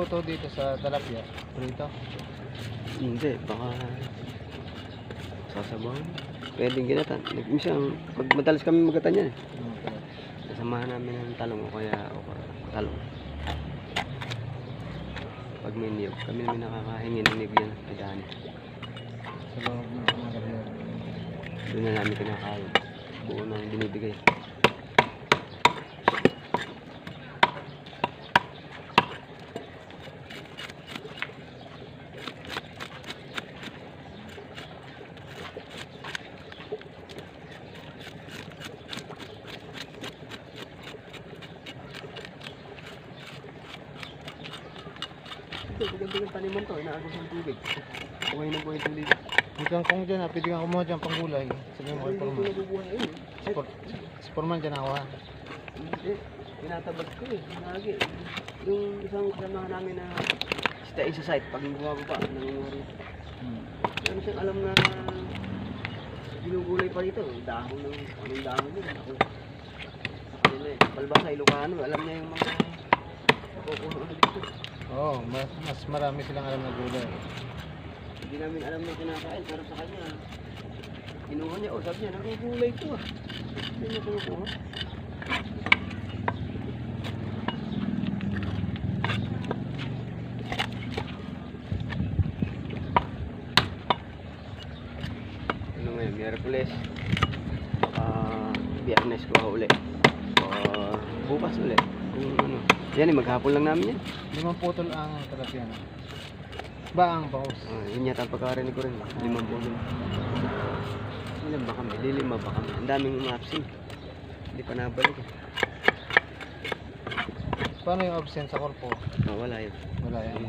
luto dito sa Talapia? Prito? Hindi, baka sasabaw. Pwedeng ginatan. Minsan, pag madalas kami magatan yan eh. Okay. Kasamahan namin ng talong o kaya talong. Pag may niyog, kami namin nakakahingi ng niyog yan. Kadaan. Sa loob ng mga gabi. Doon na namin kinakain. Buo nang binibigay. Ito, magandang taniman to. Inaagos ng tubig. Buhay na buhay tubig. May kangkong dyan ha, pwede kang kumuha dyan pang gulay. Sabi mo kay Forman. nabubuhay yun eh. Si Forman dyan ako ha. Hindi, tinatabad ko eh. Lagi. Yung isang kasamahan namin na stay sa site, pag bumababa, nangunguri. Ano siyang alam na ginugulay pa dito. Dahon ng, anong dahon yun. Ako, sa kanila eh. Palbasa, Ilocano, alam niya yung mga nakukuha dito. Oo, mas marami silang alam na gulay. Hindi namin alam na kinakain, pero sa kanya, kinuha niya, sabi niya, nakugulay ko ah. Hindi niya kinukuha. Ano ngayon, Miyerkules, Biyernes ko uli. Bukas uli. Kung ano. Yan eh, maghapon lang namin yan. 5 putol ang Talapia na. Ba ang paus? Yun yata ang pagkarinig ko rin. 5 putol. Ilan ba kami? Lilima ba kami? Ang daming umabsing. Hindi pa nabalik eh. Paano yung absent sa korpo? Wala yun. Wala yan.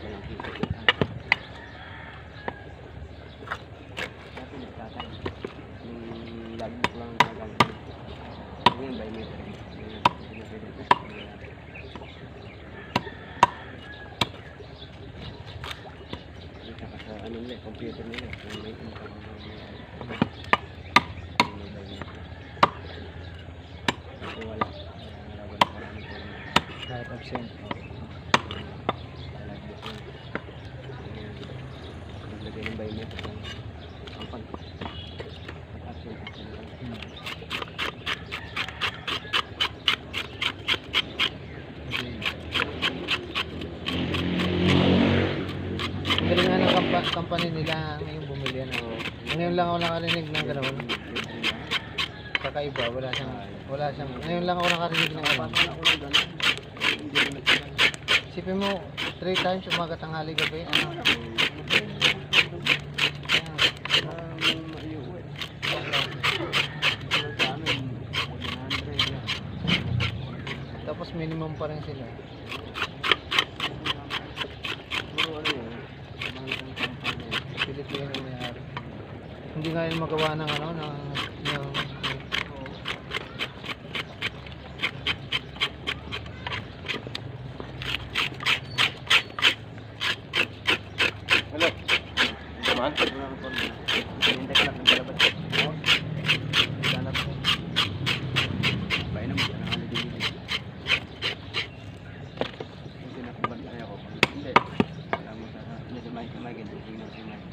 Walang kita. Dati nagtatay. Yung logbook lang ang gagawin. Ngayon, biometric. Ano nila, computer nila. May income wala. Kahit absent. Naglagay ng biometric lang. Ang pag-absent. Ang galing nga ng company nila ngayong bumili yan. Ngayon lang ako nakarinig ng gano'n. Kakaiba, wala siyang, ngayon lang ako nakarinig ng gano'n. Isipin mo, 3 times umaga, tanghali, gabi, ano? Tapos minimum pa rin sila. Pilipino na may-ari. Hindi nga yun magawa ng ano, ng Hello. Kumaan? Hinintay ka lang ng balabas. Ganap ko. Bayan naman siya, nakalagay dito. Hindi nakabantay ako. Hindi. Wala mo sa... Hindi si Mike. Hindi tingnan si Mike.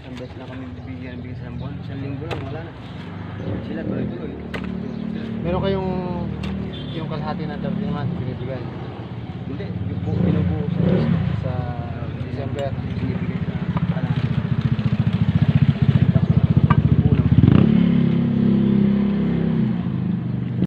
Isang beses lang kami bibigyan ng isang buwan. Isang linggo lang, wala na. Sila tuloy-tuloy. meron kayong yung kalahati na dapat naman binibigay. Hindi, yung binubuo sa